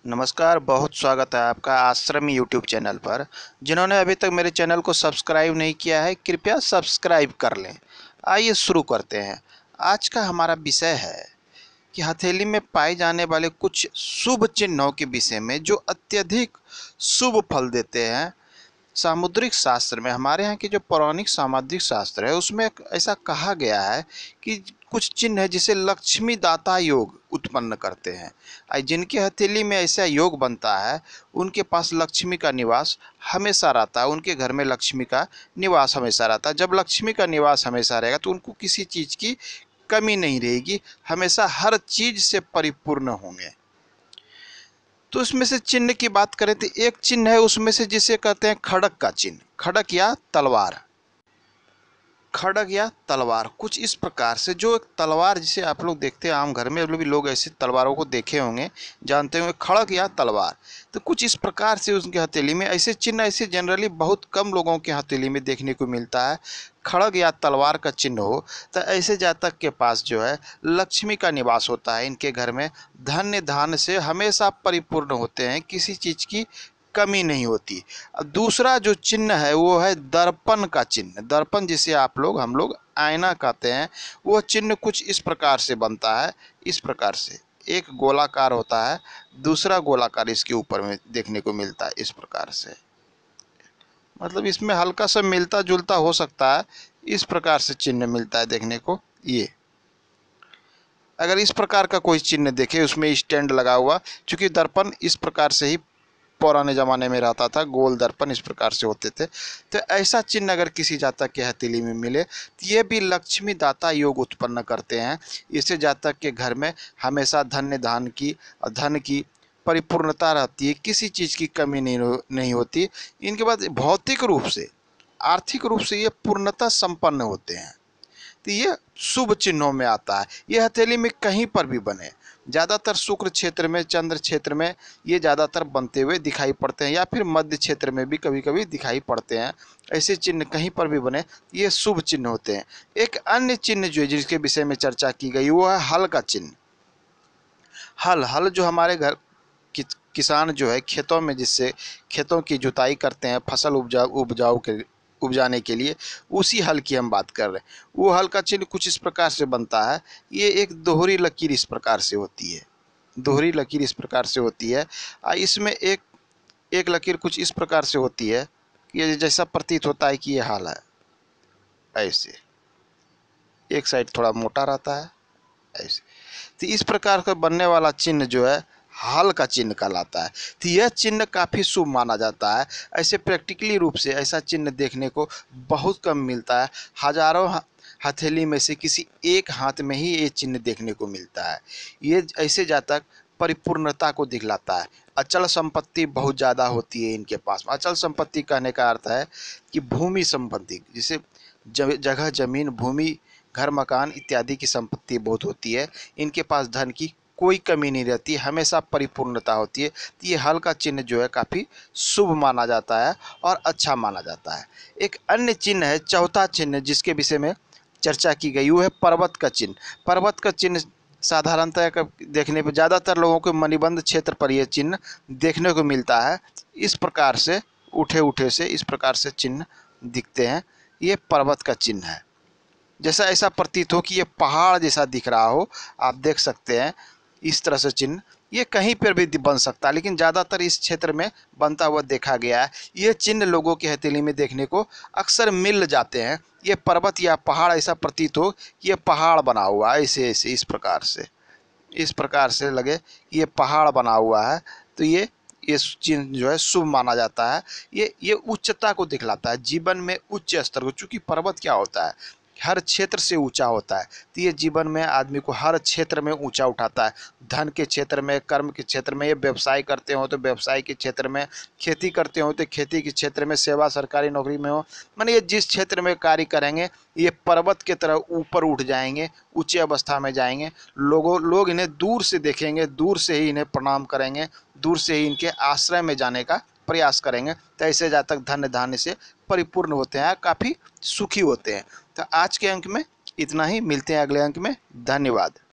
नमस्कार, बहुत स्वागत है आपका आश्रम यूट्यूब चैनल पर। जिन्होंने अभी तक मेरे चैनल को सब्सक्राइब नहीं किया है, कृपया सब्सक्राइब कर लें। आइए शुरू करते हैं। आज का हमारा विषय है कि हथेली में पाए जाने वाले कुछ शुभ चिन्हों के विषय में जो अत्यधिक शुभ फल देते हैं। सामुद्रिक शास्त्र में, हमारे यहाँ की जो पौराणिक सामुद्रिक शास्त्र है, उसमें ऐसा कहा गया है कि कुछ चिन्ह है जिसे लक्ष्मी दाता योग उत्पन्न करते हैं। जिनके हथेली में ऐसा योग बनता है, उनके पास लक्ष्मी का निवास हमेशा रहता है, उनके घर में लक्ष्मी का निवास हमेशा रहता है। जब लक्ष्मी का निवास हमेशा रहेगा तो उनको किसी चीज़ की कमी नहीं रहेगी, हमेशा हर चीज़ से परिपूर्ण होंगे। तो उसमें से चिन्ह की बात करें तो एक चिन्ह है उसमें से जिसे कहते हैं खड़ग का चिन्ह, खड़ग या तलवार। खड़ग या तलवार कुछ इस प्रकार से, जो एक तलवार जिसे आप लोग देखते हैं आम घर में भी, लोग ऐसे तलवारों को देखे होंगे, जानते होंगे, खड़ग या तलवार। तो कुछ इस प्रकार से उनके हथेली में ऐसे चिन्ह, ऐसे जनरली बहुत कम लोगों के हथेली में देखने को मिलता है। खड़ग या तलवार का चिन्ह हो तो ऐसे जातक के पास जो है लक्ष्मी का निवास होता है। इनके घर में धन्य धान्य से हमेशा परिपूर्ण होते हैं, किसी चीज़ की कमी नहीं होती। दूसरा जो चिन्ह है वो है दर्पण का चिन्ह। दर्पण जिसे हम लोग आईना कहते हैं, वो चिन्ह कुछ इस प्रकार से बनता है। इस प्रकार से एक गोलाकार होता है, दूसरा गोलाकार इसके ऊपर में देखने को मिलता है। इस प्रकार से, मतलब इसमें हल्का सा मिलता जुलता हो सकता है। इस प्रकार से चिन्ह मिलता है देखने को। ये अगर इस प्रकार का कोई चिन्ह देखे, उसमें स्टैंड लगा हुआ, चूंकि दर्पण इस प्रकार से ही पुराने ज़माने में रहता था, गोल दर्पण इस प्रकार से होते थे। तो ऐसा चिन्ह अगर किसी जातक के हथेली में मिले तो ये भी लक्ष्मी दाता योग उत्पन्न करते हैं। इससे जातक के घर में हमेशा धन की परिपूर्णता रहती है, किसी चीज़ की कमी नहीं होती। इनके बाद भौतिक रूप से, आर्थिक रूप से ये पूर्णता संपन्न होते हैं। तो ये शुभ चिन्हों में आता है। ये हथेली में कहीं पर भी बने, ज़्यादातर शुक्र क्षेत्र में, चंद्र क्षेत्र में ये ज़्यादातर बनते हुए दिखाई पड़ते हैं, या फिर मध्य क्षेत्र में भी कभी कभी दिखाई पड़ते हैं। ऐसे चिन्ह कहीं पर भी बने, ये शुभ चिन्ह होते हैं। एक अन्य चिन्ह जो है जिसके विषय में चर्चा की गई, वो है हल का चिन्ह। हल जो हमारे घर किसान जो है खेतों में, जिससे खेतों की जुताई करते हैं फसल उपजाने के लिए, उसी हल की हम बात कर रहे हैं। वो हल का चिन्ह कुछ इस प्रकार से बनता है। ये एक दोहरी लकीर इस प्रकार से होती है। दोहरी लकीर इस प्रकार से होती है। इसमें एक एक लकीर कुछ इस प्रकार से होती है कि ये जैसा प्रतीत होता है कि ये हल है। ऐसे एक साइड थोड़ा मोटा रहता है, ऐसे। तो इस प्रकार का बनने वाला चिन्ह जो है हल का चिन्ह कहलाता है। तो यह चिन्ह काफ़ी शुभ माना जाता है। ऐसे प्रैक्टिकली रूप से ऐसा चिन्ह देखने को बहुत कम मिलता है। हजारों हथेली में से किसी एक हाथ में ही ये चिन्ह देखने को मिलता है। ये ऐसे जातक परिपूर्णता को दिखलाता है। अचल संपत्ति बहुत ज़्यादा होती है इनके पास। अचल संपत्ति कहने का अर्थ है कि भूमि संबंधी, जिसे जगह जमीन, भूमि, घर मकान इत्यादि की संपत्ति बहुत होती है। इनके पास धन की कोई कमी नहीं रहती, हमेशा परिपूर्णता होती है। तो ये हल का चिन्ह जो है काफ़ी शुभ माना जाता है और अच्छा माना जाता है। एक अन्य चिन्ह है, चौथा चिन्ह जिसके विषय में चर्चा की गई, वो है पर्वत का चिन्ह। पर्वत का चिन्ह साधारणतः देखने पर ज़्यादातर लोगों के मणिबंध क्षेत्र पर यह चिन्ह देखने को मिलता है। इस प्रकार से उठे उठे से इस प्रकार से चिन्ह दिखते हैं। ये पर्वत का चिन्ह है। जैसा ऐसा प्रतीत हो कि ये पहाड़ जैसा दिख रहा हो, आप देख सकते हैं इस तरह से चिन्ह। ये कहीं पर भी बन सकता है, लेकिन ज़्यादातर इस क्षेत्र में बनता हुआ देखा गया है। ये चिन्ह लोगों की हथेली में देखने को अक्सर मिल जाते हैं। ये पर्वत या पहाड़ ऐसा प्रतीत हो कि ये पहाड़ बना हुआ है, ऐसे ऐसे इस प्रकार से लगे कि ये पहाड़ बना हुआ है। तो ये चिन्ह जो है शुभ माना जाता है। ये उच्चता को दिखलाता है, जीवन में उच्च स्तर को। चूँकि पर्वत क्या होता है, हर क्षेत्र से ऊंचा होता है। तो ये जीवन में आदमी को हर क्षेत्र में ऊंचा उठाता है। धन के क्षेत्र में, कर्म के क्षेत्र में, ये व्यवसाय करते हो तो व्यवसाय के क्षेत्र में, खेती करते हो तो खेती के क्षेत्र में, सेवा सरकारी नौकरी में हो, माने ये जिस क्षेत्र में कार्य करेंगे ये पर्वत की तरह ऊपर उठ जाएंगे, ऊंची अवस्था में जाएंगे। लोग इन्हें दूर से देखेंगे, दूर से ही इन्हें प्रणाम करेंगे, दूर से ही इनके आश्रय में जाने का प्रयास करेंगे। तो ऐसे जातक धन्य धान्य से परिपूर्ण होते हैं, काफ़ी सुखी होते हैं। तो आज के अंक में इतना ही, मिलते हैं अगले अंक में। धन्यवाद।